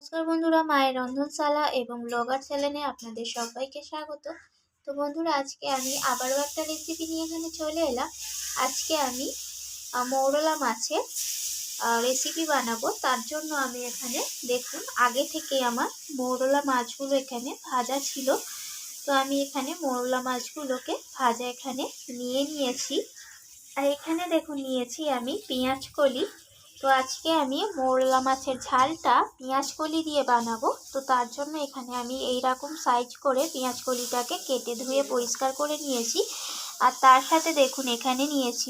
নমস্কার বন্ধুরা, মায়ের রন্ধনশালা এবং ব্লগার চ্যানেলে আপনাদের সবাইকে স্বাগত। তো বন্ধুরা, আজকে আমি আবারও একটা রেসিপি নিয়ে এখানে চলে এলাম। আজকে আমি মৌরলা মাছের রেসিপি বানাবো। তার জন্য আমি এখানে দেখুন আগে থেকে আমার মৌরলা মাছগুলো এখানে ভাজা ছিল। তো আমি এখানে মৌরলা মাছগুলোকে ভাজা এখানে নিয়ে নিয়েছি। আর এখানে দেখুন নিয়েছি আমি পেঁয়াজ কলি। তো আজকে আমি মৌরলা মাছের ঝালটা পেঁয়াজ কলি দিয়ে বানাবো। তো তার জন্য এখানে আমি এই রকম সাইজ করে পেঁয়াজ কলিটাকে কেটে ধুয়ে পরিষ্কার করে নিয়েছি। আর তার সাথে দেখুন এখানে নিয়েছি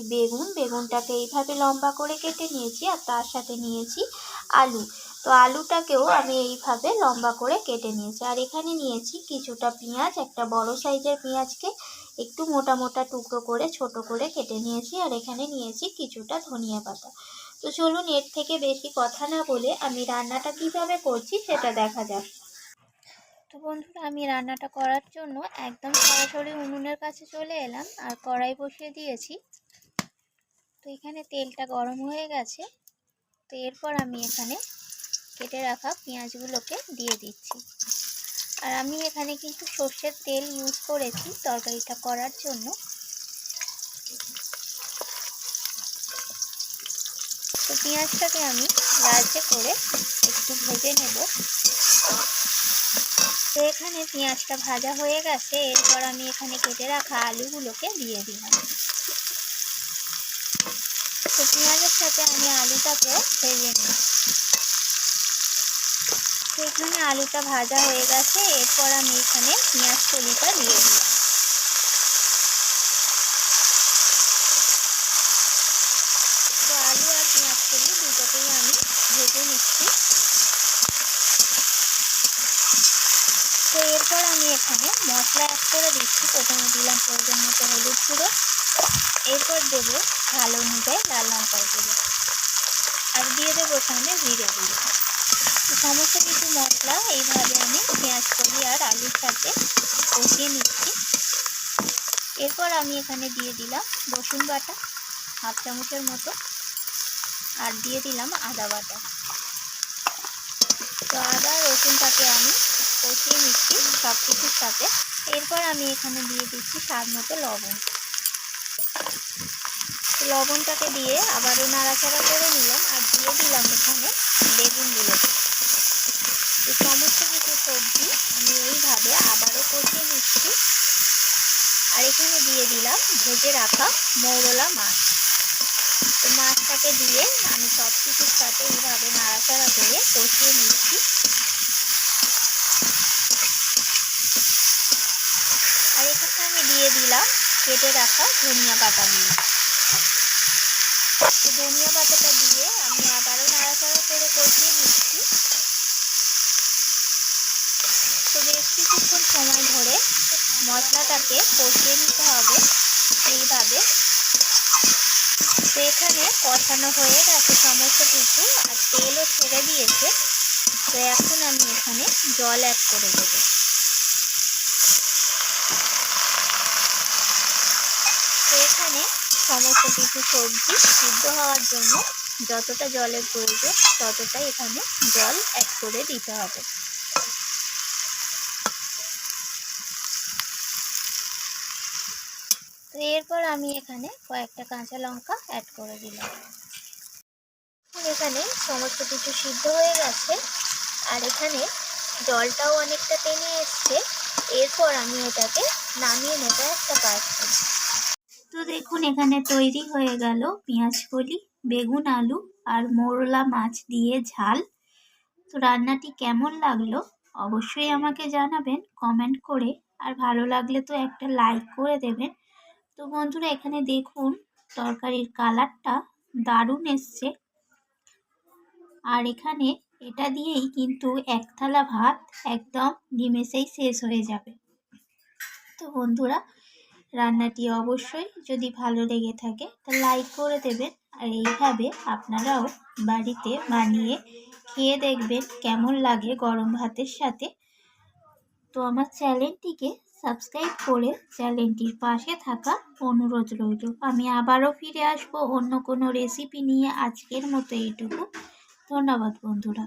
বেগুনটাকে এইভাবে লম্বা করে কেটে নিয়েছি। আর তার সাথে নিয়েছি আলু। তো আলুটাকেও আমি এইভাবে লম্বা করে কেটে নিয়েছি। আর এখানে নিয়েছি কিছুটা পেঁয়াজ, একটা বড় সাইজের পেঁয়াজকে একটু মোটা মোটা টুকরো করে ছোট করে কেটে নিয়েছি। আর এখানে নিয়েছি কিছুটা ধনিয়া পাতা। তো চলুন এর থেকে বেশি কথা না বলে আমি রান্নাটা কিভাবে করছি সেটা দেখা যাক। তো বন্ধুরা, আমি রান্নাটা করার জন্য একদম সরাসরি উনুনের কাছে চলে এলাম আর কড়াই বসিয়ে দিয়েছি। তো এখানে তেলটা গরম হয়ে গেছে। তো এরপর আমি এখানে কেটে রাখা পেঁয়াজগুলোকে দিয়ে দিচ্ছি। আর আমি এখানে কিন্তু সর্ষের তেল ইউজ করেছি তরকারিটা করার জন্য। তো পেঁয়াজটাকে আমি লালচে করে একটু ভেজে নেব। তো এখানে পেঁয়াজটা ভাজা হয়ে গেছে। এরপর আমি এখানে কেটে রাখা আলুগুলোকে দিয়ে দিলাম। তো পেঁয়াজের সাথে আমি আলুটাকে ভেজে নিই। তো এখানে আলুটা ভাজা হয়ে গেছে। এরপর আমি এখানে পেঁয়াজ কলিটা দিয়ে দিলাম। তো আলু আর পেঁয়াজ কলি দুটোকেই আমি ভেজে নিচ্ছি। তো এরপর আমি এখানে মশলা অ্যাড করে দিচ্ছি। প্রথমে দিলাম প্রয়োজন মতো হলুদ গুঁড়ো, এরপর দেবো ঝাল অনুযায়ী লাল লঙ্কার গুঁড়ো, আর দিয়ে দেবো এখানে জিরে গুঁড়ো। সমস্ত কিছু মশলা এইভাবে আমি পেঁয়াজ কলি আর আলুর সাথে কষিয়ে নিচ্ছি। এরপর আমি এখানে দিয়ে দিলাম রসুন বাটা হাফ চামচের মতো, আর দিয়ে দিলাম আদা বাটা। তো আদা রসুনটাকে আমি কষিয়ে নিচ্ছি সব কিছুর সাথে। এরপর আমি এখানে দিয়ে দিচ্ছি স্বাদ মতো লবণ। লবণটাকে দিয়ে আবারও নাড়াচাড়া করে নিলাম আর দিয়ে দিলাম এখানে বেগুনগুলো। তো সমস্ত কিছু সবজি আমি এইভাবে আবারও কষিয়ে নিচ্ছি। আর এখানে দিয়ে দিলাম ভেজে রাখা মৌরলা মাছ। তো মাছটাকে দিয়ে আমি সব কিছুর সাথে এইভাবে নাড়াচাড়া করে কষিয়ে নিচ্ছি। আর এখানে আমি দিয়ে দিলাম কেটে রাখা ধনিয়া পাতাগুলো। তো ধনিয়া পাতাটা দিয়ে আমি আবারও নাড়াচাড়া করে কষিয়ে নিচ্ছি। তো বেশ কিছুক্ষণ সময় ধরে মশলাটাকে কষিয়ে নিতে হবে এইভাবে। তো এখানে কষানো হয়ে গেছে সমস্ত কিছু, আর তেলও ছেড়ে দিয়েছে। তো এখন আমি এখানে জল অ্যাড করে দেবো। তো এখানে সমস্ত কিছু সবজি সিদ্ধ হওয়ার জন্য যতটা জলের প্রয়োজন ততটাই এখানে জল অ্যাড করে দিতে হবে। তো এরপর আমি এখানে কয়েকটা কাঁচা লঙ্কা অ্যাড করে দিলাম। এখানে সমস্ত কিছু সিদ্ধ হয়ে গেছে আর এখানে জলটাও অনেকটা টেনে এসছে। এরপর আমি এটাকে নামিয়ে নেব একটা পাত্রে। তো দেখুন এখানে তৈরি হয়ে গেল পেঁয়াজ কলি, বেগুন, আলু আর মৌরলা মাছ দিয়ে ঝাল। তো রান্নাটি কেমন লাগলো অবশ্যই আমাকে জানাবেন কমেন্ট করে। আর ভালো লাগলে তো একটা লাইক করে দেবেন। তো বন্ধুরা, এখানে দেখুন তরকারির কালারটা দারুণ এসছে। আর এখানে এটা দিয়েই কিন্তু এক থালা ভাত একদম নিমেষেই শেষ হয়ে যাবে। তো বন্ধুরা, রান্নাটি অবশ্যই যদি ভালো লেগে থাকে তা লাইক করে দেবেন। আর এইভাবে আপনারাও বাড়িতে বানিয়ে খেয়ে দেখবেন কেমন লাগে গরম ভাতের সাথে। তো আমার চ্যানেলটিকে সাবস্ক্রাইব করে চ্যানেলটির পাশে থাকা অনুরোধ রইল। আমি আবারও ফিরে আসবো অন্য কোনো রেসিপি নিয়ে। আজকের মতো এইটুকু। ধন্যবাদ বন্ধুরা।